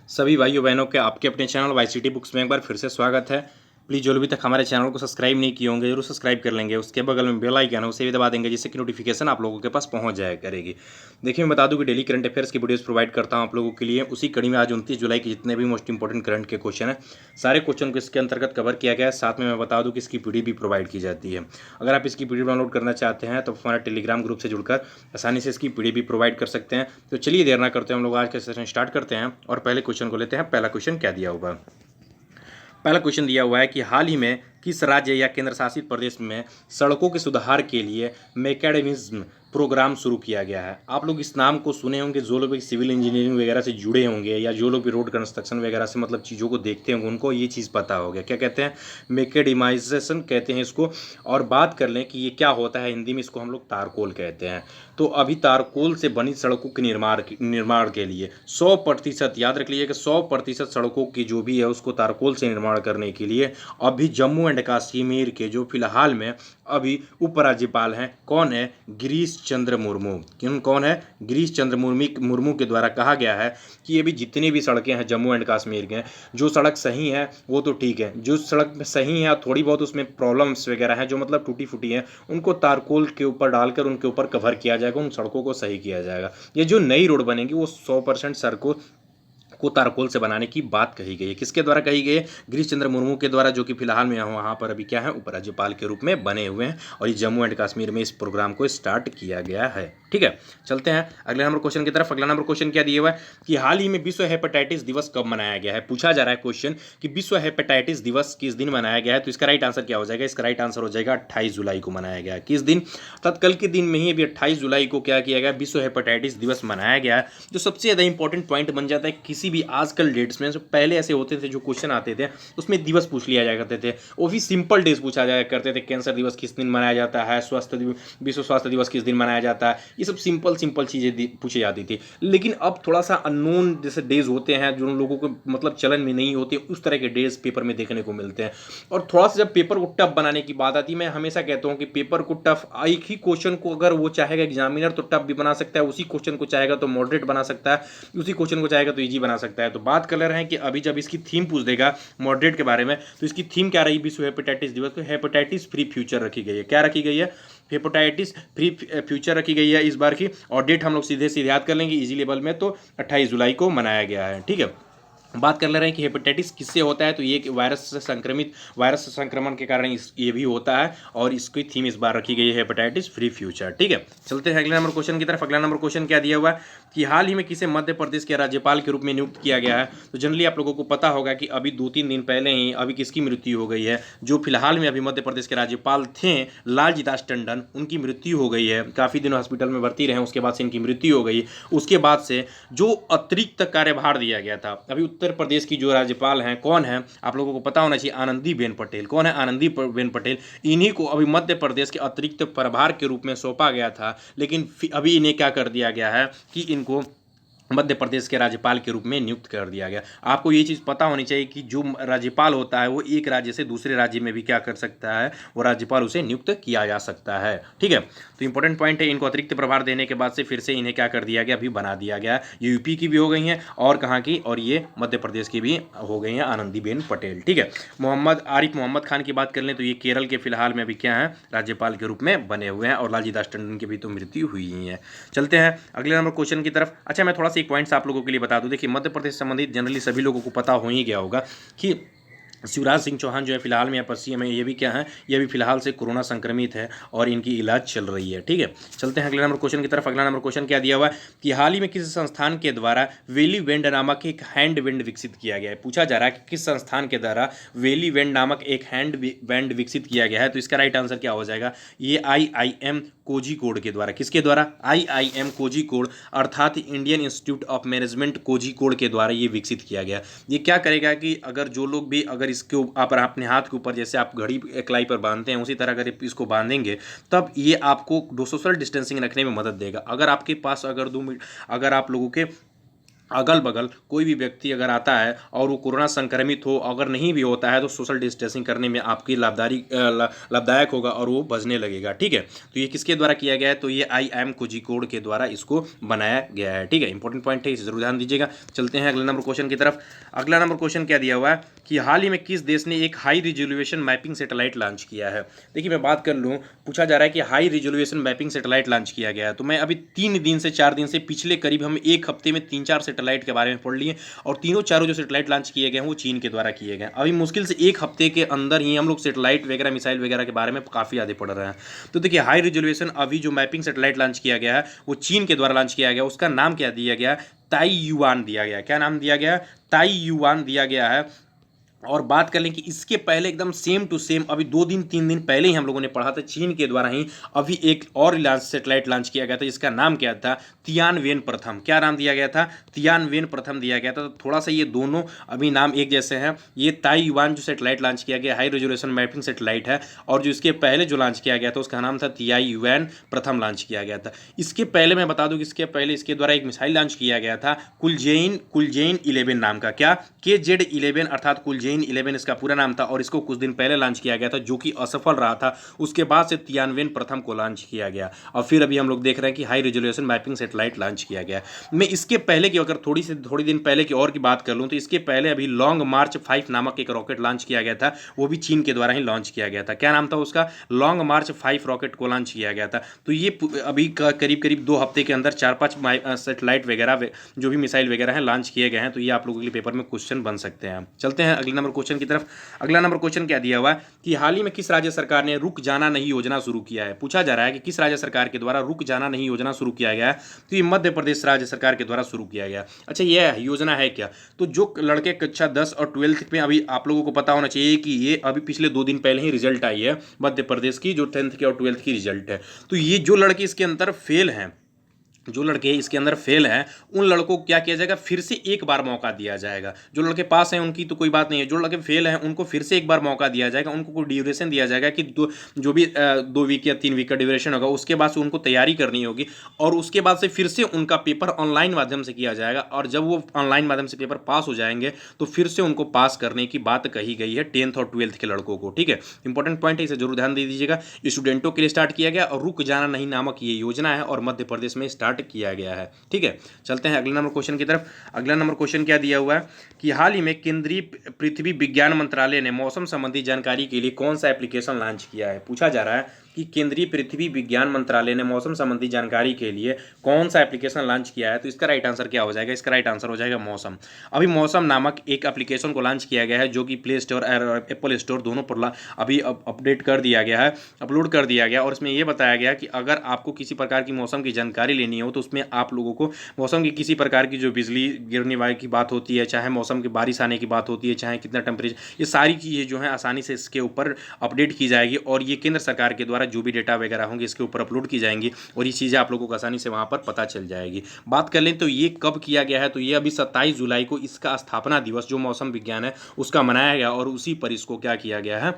सभी भाइयों बहनों के आपके अपने चैनल वाईसीटी बुक्स में एक बार फिर से स्वागत है। प्लीज़ जो अभी तक हमारे चैनल को सब्सक्राइब नहीं किए होंगे जरूर सब्सक्राइब कर लेंगे। उसके बगल में बेल आइकन है उसे भी दबा देंगे जिससे कि नोटिफिकेशन आप लोगों के पास पहुंच जाया करेगी। देखिए मैं बता दूं कि डेली करंट अफेयर्स की वीडियोस प्रोवाइड करता हूं आप लोगों के लिए। उसी कड़ी में आज 29 जुलाई के जितने भी मोस्ट इंपॉर्टेंट करंट के क्वेश्चन है सारे क्वेश्चन को इसके अंतर्गत कवर किया गया है। साथ में मैं बता दूँ कि इसकी पीडीएफ भी प्रोवाइड की जाती है। अगर आप इसकी पीडीएफ डाउनलोड करना चाहते हैं तो हमारे टेलीग्राम ग्रुप से जुड़कर आसानी से इसकी पीडीएफ भी प्रोवाइड कर सकते हैं। तो चलिए देर ना करते हैं हम लोग आज का सेशन स्टार्ट करते हैं और पहले क्वेश्चन को लेते हैं। पहला क्वेश्चन क्या दिया होगा। पहला क्वेश्चन दिया हुआ है कि हाल ही में किस राज्य या केंद्र शासित प्रदेश में सड़कों के सुधार के लिए मैकेडमिज्म प्रोग्राम शुरू किया गया है। आप लोग इस नाम को सुने होंगे जो लोग भी सिविल इंजीनियरिंग वगैरह से जुड़े होंगे या जो लोग भी रोड कंस्ट्रक्शन वगैरह से मतलब चीज़ों को देखते होंगे उनको ये चीज़ पता होगा। क्या कहते हैं, मैकेडमाइजेशन कहते हैं इसको। और बात कर लें कि ये क्या होता है हिंदी में, इसको हम लोग तारकोल कहते हैं। तो अभी तारकोल से बनी सड़कों के निर्माण के लिए 100% याद रख लीजिए कि 100% सड़कों की जो भी है उसको तारकोल से निर्माण करने के लिए अभी जम्मू एंड कश्मीर के जो फिलहाल में अभी उपराज्यपाल हैं कौन है, गिरीश चंद्र मुर्मू। कौन है, गिरीश चंद्र मुर्मू के द्वारा कहा गया है कि ये भी जितनी भी सड़कें हैं जम्मू एंड कश्मीर के, जो सड़क सही है वो तो ठीक है, जो सड़क सही है थोड़ी बहुत उसमें प्रॉब्लम्स वगैरह हैं जो मतलब टूटी फूटी हैं उनको तारकोल के ऊपर डालकर उनके ऊपर कवर किया जाएगा, उन सड़कों को सही किया जाएगा। ये जो नई रोड बनेगी वो 100% सड़कों को तारकोल से बनाने की बात कही गई है। किसके द्वारा कही गई है, गिरीश चंद्र मुर्मू के द्वारा, जो कि फिलहाल में वहाँ पर अभी क्या है उपराज्यपाल के रूप में बने हुए हैं और ये जम्मू एंड कश्मीर में इस प्रोग्राम को स्टार्ट किया गया है। ठीक है, चलते हैं अगले नंबर क्वेश्चन की तरफ। अगला नंबर क्वेश्चन क्या दिया हुआ है कि हाल ही में विश्व हेपेटाइटिस दिवस कब मनाया गया है। पूछा जा रहा है क्वेश्चन कि विश्व हेपेटाइटिस दिवस किस दिन मनाया गया है। तो इसका राइट आंसर क्या हो जाएगा, इसका राइट आंसर हो जाएगा 28 जुलाई को मनाया गया है। किस दिन, कल के दिन में ही अभी 28 जुलाई को क्या किया गया, विश्व हेपेटाइटिस दिवस मनाया गया है। जो सबसे ज़्यादा इंपॉर्टेंट पॉइंट बन जाता है किसी भी आजकल डेट्स में, जो पहले ऐसे होते थे जो क्वेश्चन आते थे उसमें दिवस पूछ लिया जाया करते थे, वो भी सिंपल डेज पूछा जाया करते थे। कैंसर दिवस किस दिन मनाया जाता है, विश्व स्वास्थ्य दिवस किस दिन मनाया जाता है, ये सब सिंपल चीज़ें पूछी जाती थी। लेकिन अब थोड़ा सा अननोन जैसे डेज होते हैं जो लोगों को मतलब चलन में नहीं होते, उस तरह के डेज पेपर में देखने को मिलते हैं। और थोड़ा सा जब पेपर को टफ बनाने की बात आती है, मैं हमेशा कहता हूँ कि पेपर को टफ, एक ही क्वेश्चन को अगर वो चाहेगा एग्जामिनर तो टफ भी बना सकता है, उसी क्वेश्चन को चाहेगा तो मॉडरेट बना सकता है, उसी क्वेश्चन को चाहेगा तो इजी बना सकता है। तो बात कर रहे हैं कि अभी जब इसकी थीम पूछ देगा मॉडरेट के बारे में तो इसकी थीम क्या रही विश्व हेपेटाइटिस दिवस को, हेपेटाइटिस फ्री फ्यूचर रखी गई है। क्या रखी गई है, हेपेटाइटिस फ्री फ्यूचर रखी गई है इस बार की। और डेट हम लोग सीधे सीधे याद कर लेंगे इजी लेवल में, तो 28 जुलाई को मनाया गया है। ठीक है, बात कर ले रहे हैं कि हेपेटाइटिस किससे होता है, तो ये वायरस से संक्रमण के कारण ये भी होता है और इसकी थीम इस बार रखी गई है हेपेटाइटिस फ्री फ्यूचर। ठीक है, चलते हैं अगले नंबर क्वेश्चन की तरफ। अगला नंबर क्वेश्चन क्या दिया हुआ है कि हाल ही में किसे मध्य प्रदेश के राज्यपाल के रूप में नियुक्त किया गया है। तो जनरली आप लोगों को पता होगा कि अभी 2-3 दिन पहले ही अभी किसकी मृत्यु हो गई है, जो फिलहाल में अभी मध्य प्रदेश के राज्यपाल थे लालजी दास टंडन, उनकी मृत्यु हो गई है। काफ़ी दिन हॉस्पिटल में भर्ती रहे, उसके बाद से इनकी मृत्यु हो गई। उसके बाद से जो अतिरिक्त कार्यभार दिया गया था, अभी उत्तर प्रदेश की जो राज्यपाल हैं कौन है, आप लोगों को पता होना चाहिए, आनंदीबेन पटेल। कौन है, आनंदीबेन पटेल। इन्हीं को अभी मध्य प्रदेश के अतिरिक्त प्रभार के रूप में सौंपा गया था, लेकिन अभी इन्हें क्या कर दिया गया है कि इनको मध्य प्रदेश के राज्यपाल के रूप में नियुक्त कर दिया गया। आपको ये चीज़ पता होनी चाहिए कि जो राज्यपाल होता है वो एक राज्य से दूसरे राज्य में भी क्या कर सकता है, वो राज्यपाल उसे नियुक्त किया जा सकता है। ठीक है, तो इंपॉर्टेंट पॉइंट है, इनको अतिरिक्त प्रभार देने के बाद से फिर से इन्हें क्या कर दिया गया, अभी बना दिया गया। ये यूपी की भी हो गई हैं और कहाँ की, और ये मध्य प्रदेश की भी हो गई हैं, आनंदीबेन पटेल। ठीक है, आरिफ मोहम्मद खान की बात कर लें तो ये केरल के फिलहाल में अभी क्या है, राज्यपाल के रूप में बने हुए हैं और लालजी दास टंडन की भी तो मृत्यु हुई ही है। चलते हैं अगले नंबर क्वेश्चन की तरफ। अच्छा, मैं थोड़ा एक पॉइंट्स आप लोगों के लिए बता दूं। देखिए, मध्य प्रदेश से संबंधित जनरली सभी लोगों को पता हो ही गया होगा कि शिवराज सिंह चौहान जो है फिलहाल में या पश्चिम में, ये भी क्या है, ये भी फिलहाल से कोरोना संक्रमित है और इनकी इलाज चल रही है। ठीक है, चलते हैं अगले नंबर क्वेश्चन की तरफ। अगला नंबर क्वेश्चन क्या दिया हुआ है कि हाल ही में किस संस्थान के द्वारा वेली वेंड नामक एक हैंड बैंड विकसित किया गया है। पूछा जा रहा है कि किस संस्थान के द्वारा वेली वेंड नामक एक हैंड बैंड विकसित किया गया है। तो इसका राइट आंसर क्या हो जाएगा, ये IIM कोझिकोड के द्वारा। किसके द्वारा, IIM कोझिकोड अर्थात Indian institute of management Kozhikode के द्वारा ये विकसित किया गया। ये क्या करेगा कि अगर जो लोग भी अगर इसके आप अपने हाथ के ऊपर जैसे आप घड़ी कलाई पर बांधते हैं उसी तरह अगर इसको बांधेंगे तब ये आपको सोशल डिस्टेंसिंग रखने में मदद देगा। अगर आपके पास अगर 2 मीटर अगर आप लोगों के अगल बगल कोई भी व्यक्ति अगर आता है और वो कोरोना संक्रमित हो, अगर नहीं भी होता है तो सोशल डिस्टेंसिंग करने में आपकी लाभदायक होगा और वो बचने लगेगा। ठीक है, तो ये किसके द्वारा किया गया है, तो ये IIM कोझिकोड के द्वारा इसको बनाया गया है। ठीक है, इंपॉर्टेंट पॉइंट है, इसे जरूर ध्यान दीजिएगा। चलते हैं अगले नंबर क्वेश्चन की तरफ। अगला नंबर क्वेश्चन क्या दिया हुआ है कि हाल ही में किस देश ने एक high resolution mapping satellite launch किया है। देखिए मैं बात कर लूँ, पूछा जा रहा है कि high resolution mapping satellite launch किया गया है, तो मैं अभी 3 दिन से 4 दिन से पिछले करीब हम एक हफ्ते में 3-4 सैटेलाइट के बारे में पढ़ लिए, और तीनों चारों जो सैटेलाइट लॉन्च किए गए हैं वो चीन के द्वारा किए गए। अभी मुश्किल से एक हफ्ते के अंदर ही हम लोग सैटेलाइट वगैरह मिसाइल वगैरह के बारे में काफ़ी ज़्यादा पढ़ रहे हैं। तो देखिए हाई रिजोल्यूशन अभी जो मैपिंग सैटेलाइट लॉन्च किया गया है वो चीन के द्वारा लॉन्च किया गया, उसका नाम क्या दिया गया, ताइयुआन दिया गया। क्या नाम दिया गया, ताइयुआन दिया गया है। और बात कर लें कि इसके पहले एकदम सेम टू सेम अभी 2-3 दिन पहले ही हम लोगों ने पढ़ा था, चीन के द्वारा ही अभी एक और सैटेलाइट लॉन्च किया गया था जिसका नाम क्या था, तियानवेन प्रथम। क्या नाम दिया गया था, तियानवेन प्रथम दिया गया था। तो थोड़ा सा ये दोनों अभी नाम एक जैसे हैं। ये ताइवान जो सैटेलाइट लॉन्च किया गया हाई रेजोल्यूशन मैपिंग सैटेलाइट है, और जो इसके पहले जो लॉन्च किया गया था उसका नाम था तियानवेन प्रथम लॉन्च किया गया था। इसके पहले मैं बता दूं कि इसके पहले इसके द्वारा एक मिसाइल लॉन्च किया गया था कुलजेन 11 नाम का। क्या, KZ-11 अर्थात कुलजेन 11 इसका पूरा नाम था, और इसको कुछ दिन पहले लॉन्च किया गया था जो कि असफल रहा था। उसके बाद से तियानवेन प्रथम को लॉन्च किया गया, और फिर अभी हम लोग देख रहे हैं कि high resolution mapping satellite launch किया गया। मैं इसके पहले की अगर थोड़ी दिन पहले की और की बात कर लूँ तो इसके पहले अभी लॉन्ग मार्च 5 नामक एक रॉकेट लॉन्च किया गया था, वो भी चीन के द्वारा ही लॉन्च किया गया था। क्या नाम था उसका, लॉन्ग मार्च 5 रॉकेट को लॉन्च किया गया था। तो ये अभी करीब करीब 2 हफ्ते के अंदर 4-5 सैटेलाइट वगैरह जो भी मिसाइल वगैरह हैं लॉन्च किए गए हैं। तो ये आप लोगों के लिए पेपर में क्वेश्चन बन सकते हैं। चलते हैं अगले नंबर क्वेश्चन की तरफ। अगला नंबर क्वेश्चन क्या दिया हुआ है कि हाल ही में किस राज्य सरकार ने रुक जाना नहीं योजना शुरू किया है। पूछा जा रहा है कि किस राज्य सरकार के द्वारा रुक जाना नहीं योजना शुरू किया गया है। तो ये मध्य प्रदेश राज्य सरकार के द्वारा शुरू किया गया। अच्छा, यह योजना है क्या, तो जो लड़के कक्षा 10 और 12th में, अभी आप लोगों को पता होना चाहिए कि ये अभी पिछले 2 दिन पहले ही रिजल्ट आई है मध्य प्रदेश की, जो 10th की और 12th की रिजल्ट है। तो ये जो लड़के इसके अंदर फेल हैं, जो लड़के इसके अंदर फेल हैं, उन लड़कों को क्या किया जाएगा, फिर से एक बार मौका दिया जाएगा। जो लड़के पास हैं उनकी तो कोई बात नहीं है, जो लड़के फेल हैं उनको फिर से एक बार मौका दिया जाएगा। उनको कोई ड्यूरेशन दिया जाएगा कि जो भी 2 वीक या 3 वीक का ड्यूरेशन होगा, उसके बाद से उनको तैयारी करनी होगी, और उसके बाद से फिर से उनका पेपर ऑनलाइन माध्यम से किया जाएगा। और जब वो ऑनलाइन माध्यम से पेपर पास हो जाएंगे तो फिर से उनको पास करने की बात कही गई है 10th और 12th के लड़कों को। ठीक है, इंपॉर्टेंट पॉइंट है, इसे जरूर ध्यान दे दीजिएगा। स्टूडेंटों के लिए स्टार्ट किया गया और रुक जाना नहीं नामक ये योजना है, और मध्य प्रदेश में स्टार्ट किया गया है। ठीक है, चलते हैं अगले नंबर क्वेश्चन की तरफ। अगला नंबर क्वेश्चन क्या दिया हुआ है कि हाल ही में केंद्रीय पृथ्वी विज्ञान मंत्रालय ने मौसम संबंधी जानकारी के लिए कौन सा एप्लीकेशन लॉन्च किया है। पूछा जा रहा है कि केंद्रीय पृथ्वी विज्ञान मंत्रालय ने मौसम संबंधी जानकारी के लिए कौन सा एप्लीकेशन लॉन्च किया है। तो इसका राइट आंसर क्या हो जाएगा, इसका राइट आंसर हो जाएगा मौसम। अभी मौसम नामक एक एप्लीकेशन को लॉन्च किया गया है जो कि प्ले स्टोर और एप्पल स्टोर दोनों पर अभी अपडेट कर दिया गया है, अपलोड कर दिया गया। और इसमें यह बताया गया कि अगर आपको किसी प्रकार की मौसम की जानकारी लेनी हो तो उसमें आप लोगों को मौसम की किसी प्रकार की जो बिजली गिरने वाली की बात होती है, चाहे मौसम की बारिश आने की बात होती है, चाहे कितना टेम्परेचर, ये सारी चीज़ें जो हैं आसानी से इसके ऊपर अपडेट की जाएगी, और ये केंद्र सरकार के द्वारा जो भी डेटा वगैरह होंगे इसके ऊपर अपलोड की जाएंगी, और ये चीज़ें आप लोगों को आसानी से वहाँ पर पता चल जाएगी। बात कर लें तो ये कब किया गया है, तो ये अभी 27 जुलाई को इसका स्थापना दिवस जो मौसम विज्ञान है उसका मनाया गया, और उसी पर इसको क्या किया गया है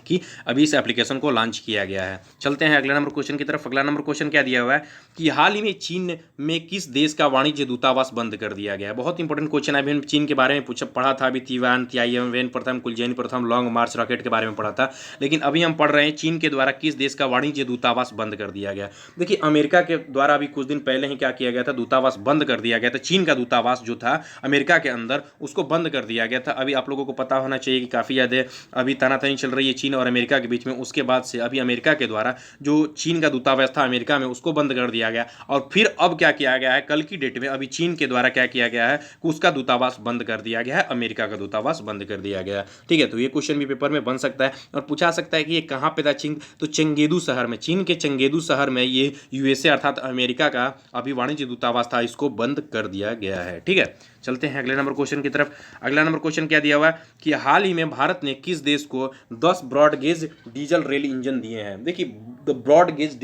कि अभी इस एप्लीकेशन को लॉन्च किया गया है। चलते हैं अगला नंबर क्वेश्चन की तरफ। अगला नंबर क्वेश्चन क्या दिया हुआ है कि हाल ही में चीन में किस देश का वाणिज्य दूतावास बंद कर दिया गया है। बहुत इंपॉर्टेंट क्वेश्चन है। अभी हम चीन के बारे में पढ़ा था, अभी तियानवेन प्रथम, कुलजेन प्रथम, लॉन्ग मार्च रॉकेट के बारे में पढ़ा था, लेकिन अभी हम पढ़ रहे हैं चीन के द्वारा किस देश का वाणिज्य दूतावास बंद कर दिया गया। देखिए अमेरिका के द्वारा अभी कुछ दिन पहले ही क्या किया गया था, दूतावास बंद कर दिया गया था। चीन का दूतावास जो था अमेरिका के अंदर उसको बंद कर दिया गया था। अभी आप लोगों को पता होना चाहिए कि काफ़ी ज़्यादा अभी तानातनी चल रही है चीन और अमेरिका के बीच में। उसके बाद से अभी अमेरिका के द्वारा जो चीन का दूतावास था अमेरिका में उसको बंद कर दिया गया, और फिर अब क्या किया गया है, कल की डेट में अभी चीन के द्वारा क्या किया गया है कि उसका दूतावास बंद कर दिया गया है, अमेरिका का दूतावास बंद कर दिया गया। ठीक है, तो ये क्वेश्चन भी पेपर में बन सकता है और पूछा सकता है कि ये कहाँ पे था, चीन, तो चंगेदू शहर में, चीन के चंगेदू शहर में ये यूएसए अर्थात अमेरिका का अभी वाणिज्य दूतावास था, इसको बंद कर दिया गया है। ठीक है, चलते हैं अगले नंबर क्वेश्चन की तरफ। अगला नंबर क्वेश्चन क्या दिया हुआ है कि हाल ही में भारत ने किस देश को 10 broad gauge diesel rail engine दिए हैं। देखिए broad gauge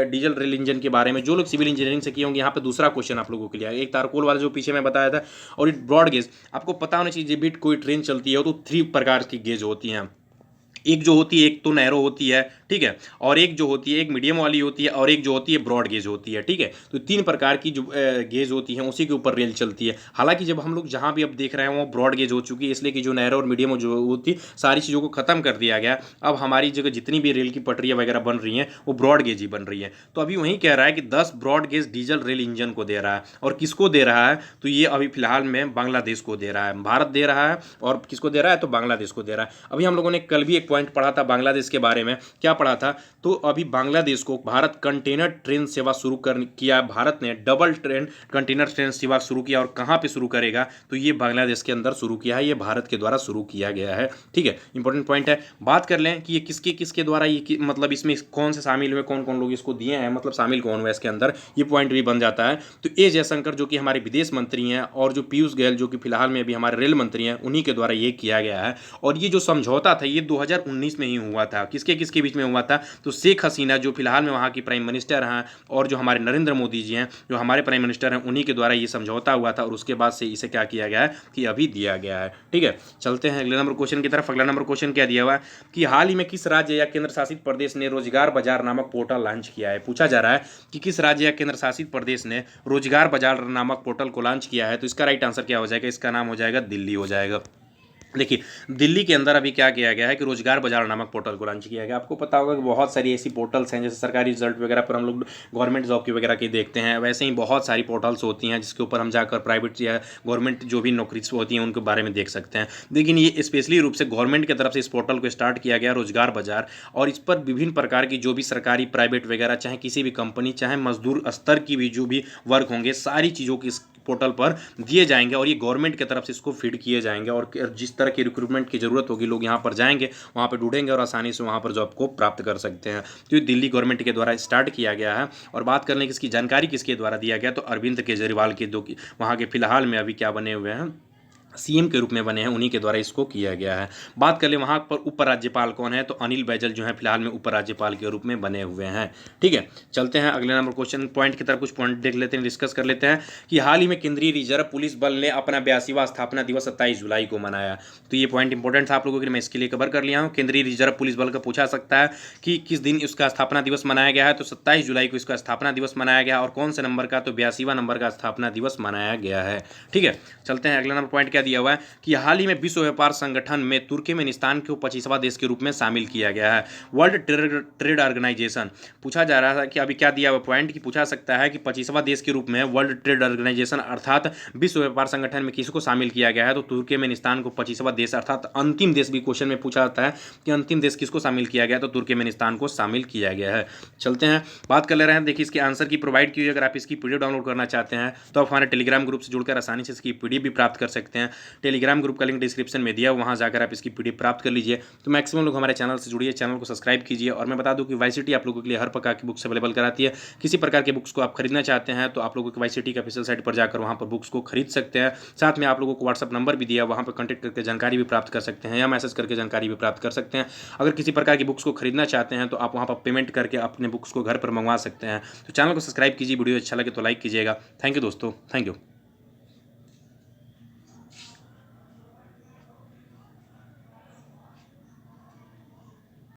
diesel rail engine के बारे में जो लोग सिविल इंजीनियरिंग से किए होंगे, यहाँ पे दूसरा क्वेश्चन आप लोगों के लिए है। एक तारकोल वाला जो पीछे मैं बताया था, और ब्रॉड गेज आपको पता होना चाहिए, जब भी कोई ट्रेन चलती है तो 3 प्रकार की गेज होती हैं। एक जो होती है, एक तो नैरो होती है, ठीक है। और एक जो होती है, एक मीडियम वाली होती है और एक जो होती है ब्रॉड गेज होती है, ठीक है। तो 3 प्रकार की जो गेज होती है उसी के ऊपर रेल चलती है। हालांकि जब हम लोग जहाँ भी अब देख रहे हैं वो ब्रॉड गेज हो चुकी है, इसलिए कि जो नैरो और मीडियम जो होती सारी चीज़ों को खत्म कर दिया गया। अब हमारी जगह जितनी भी रेल की पटरियाँ वगैरह बन रही हैं वो ब्रॉड गेज ही बन रही है। तो अभी वहीं कह रहा है कि 10 broad gauge diesel rail engine को दे रहा है। और किसको दे रहा है? तो ये अभी फिलहाल में बांग्लादेश को दे रहा है। भारत दे रहा है और किसको दे रहा है? तो बांग्लादेश को दे रहा है। अभी हम लोगों ने कल भी एक पॉइंट पढ़ा था बांग्लादेश के बारे में। क्या पढ़ा था? तो अभी बांग्लादेश को भारत कंटेनर ट्रेन सेवा शुरू कर किया। भारत ने डबल ट्रेन कंटेनर ट्रेन सेवा शुरू किया। और कहाँ पे शुरू करेगा? तो ये बांग्लादेश के अंदर शुरू किया है। ये भारत के द्वारा शुरू किया गया है, ठीक है। इंपॉर्टेंट पॉइंट है। बात कर लें कि ये किसके किसके द्वारा ये मतलब इसमें कौन से शामिल हुए, कौन कौन लोग इसको दिए हैं, मतलब शामिल कौन हुआ इसके अंदर, ये पॉइंट भी बन जाता है। तो ए जयशंकर जो कि हमारे विदेश मंत्री हैं और जो पीयूष गोयल जो कि फिलहाल में अभी हमारे रेल मंत्री हैं, उन्हीं के द्वारा ये किया गया है। और ये जो समझौता था ये 2019 में ही हुआ था। किसके किसके बीच में हुआ था? तो शेख हसीना जो फिलहाल में वहाँ की प्राइम मिनिस्टर हैं और जो हमारे नरेंद्र मोदी जी हैं जो हमारे प्राइम मिनिस्टर हैं, उन्हीं के द्वारा ये समझौता हुआ था। और उसके बाद से इसे क्या किया गया है कि अभी दिया गया है, ठीक है। चलते हैं अगले नंबर क्वेश्चन की तरफ। अगला नंबर क्वेश्चन क्या दिया हुआ है कि हाल ही में किस राज्य या केंद्र शासित प्रदेश ने रोजगार बाजार नामक पोर्टल लॉन्च किया है। पूछा जा रहा है कि किस राज्य या केंद्र शासित प्रदेश ने रोजगार बाजार नामक पोर्टल को लॉन्च किया है। तो इसका राइट आंसर क्या हो जाएगा? इसका नाम हो जाएगा दिल्ली हो जाएगा। देखिए, दिल्ली के अंदर अभी क्या किया गया है कि रोजगार बाजार नामक पोर्टल को लॉन्च किया गया। आपको पता होगा कि बहुत सारी ऐसी पोर्टल्स हैं, जैसे सरकारी रिजल्ट वगैरह पर हम लोग गवर्नमेंट जॉब की वगैरह की देखते हैं, वैसे ही बहुत सारी पोर्टल्स होती हैं जिसके ऊपर हम जाकर प्राइवेट या गवर्नमेंट जो भी नौकरी होती हैं उनके बारे में देख सकते हैं। लेकिन ये स्पेशली रूप से गवर्नमेंट की तरफ से इस पोर्टल को स्टार्ट किया गया, रोजगार बाजार। और इस पर विभिन्न प्रकार की जो भी सरकारी प्राइवेट वगैरह, चाहे किसी भी कंपनी, चाहे मजदूर स्तर की भी जो भी वर्क होंगे, सारी चीज़ों की पोर्टल पर दिए जाएंगे। और ये गवर्नमेंट की तरफ से इसको फीड किए जाएंगे। और जिस तरह की रिक्रूटमेंट की ज़रूरत होगी लोग यहाँ पर जाएंगे, वहाँ पर ढूंढेंगे और आसानी से वहाँ पर जॉब को प्राप्त कर सकते हैं। तो ये दिल्ली गवर्नमेंट के द्वारा स्टार्ट किया गया है। और बात करने की इसकी जानकारी किसके द्वारा दिया गया, तो अरविंद केजरीवाल के जो वहाँ के फिलहाल में अभी क्या बने हुए हैं, सीएम के रूप में बने हैं, उन्हीं के द्वारा इसको किया गया है। बात कर ले वहाँ पर उपराज्यपाल कौन है, तो अनिल बैजल जो है फिलहाल में उपराज्यपाल के रूप में बने हुए हैं, ठीक है। चलते हैं अगले नंबर क्वेश्चन पॉइंट की तरफ। कुछ पॉइंट देख लेते हैं, डिस्कस कर लेते हैं कि हाल ही में केंद्रीय रिजर्व पुलिस बल ने अपना 82वां स्थापना दिवस 27 जुलाई को मनाया। तो ये पॉइंट इंपॉर्टेंट था आप लोगों के लिए, मैं इसके लिए कवर कर लिया हूँ। केंद्रीय रिजर्व पुलिस बल का पूछा सकता है कि किस दिन इसका स्थापना दिवस मनाया गया है। तो 27 जुलाई को इसका स्थापना दिवस मनाया गया। और कौन से नंबर का, तो 82वां नंबर का स्थापना दिवस मनाया गया है, ठीक है। चलते हैं अगला नंबर पॉइंट क्या दिया हुआ है कि हाल ही में विश्व व्यापार संगठन में तुर्कमेनिस्तान को 25वां देश के रूप में शामिल किया गया है। वर्ल्ड ट्रेड ऑर्गेनाइजेशन, पूछा जा रहा था कि अभी क्या दिया हुआ पॉइंट कि पूछा सकता है कि 25वां देश के रूप में वर्ल्ड ट्रेड ऑर्गेनाइजेशन अर्थात विश्व व्यापार संगठन में किसको शामिल किया गया है। तो तुर्कमेनिस्तान को 25वां देश अर्थात अंतिम देश भी क्वेश्चन में पूछा जाता है कि अंतिम देश किसको शामिल किया गया, तो तुर्कमेनिस्तान को शामिल किया गया है। चलते हैं बात कर ले रहे हैं। देखिए, इसके आंसर की प्रोवाइड की हुई, अगर आप इसकी पीडीएफ डाउनलोड करना चाहते हैं तो आप हमारे टेलीग्राम ग्रुप से जुड़कर आसानी से इसकी पीडीएफ भी प्राप्त कर सकते हैं। टेलीग्राम ग्रुप का लिंक डिस्क्रिप्शन में दिया, वहां जाकर आप इसकी पीडीएफ प्राप्त कर लीजिए। तो मैक्सिमम लोग हमारे चैनल से जुड़िए, चैनल को सब्सक्राइब कीजिए। और मैं बता दूं कि वाईसीटी आप लोगों के लिए हर प्रकार की बुक्स अवेलेबल कराती है। किसी प्रकार के बुक्स को आप खरीदना चाहते हैं तो आप लोगों को वाईसीटी के ऑफिशियल साइट पर जाकर वहां पर बुक्स को खरीद सकते हैं। साथ में आप लोगों को व्हाट्सअप नंबर भी दिया, वहां पर कॉन्टैक्ट करके जानकारी भी प्राप्त कर सकते हैं या मैसेज करके जानकारी भी प्राप्त कर सकते हैं। अगर किसी प्रकार की बुक्स को खरीदना चाहते हैं तो आप वहां पर पेमेंट करके अपने बुक्स को घर पर मंगवा सकते हैं। तो चैनल को सब्सक्राइब कीजिए, वीडियो अच्छा लगे तो लाइक कीजिएगा। थैंक यू दोस्तों, थैंक यू।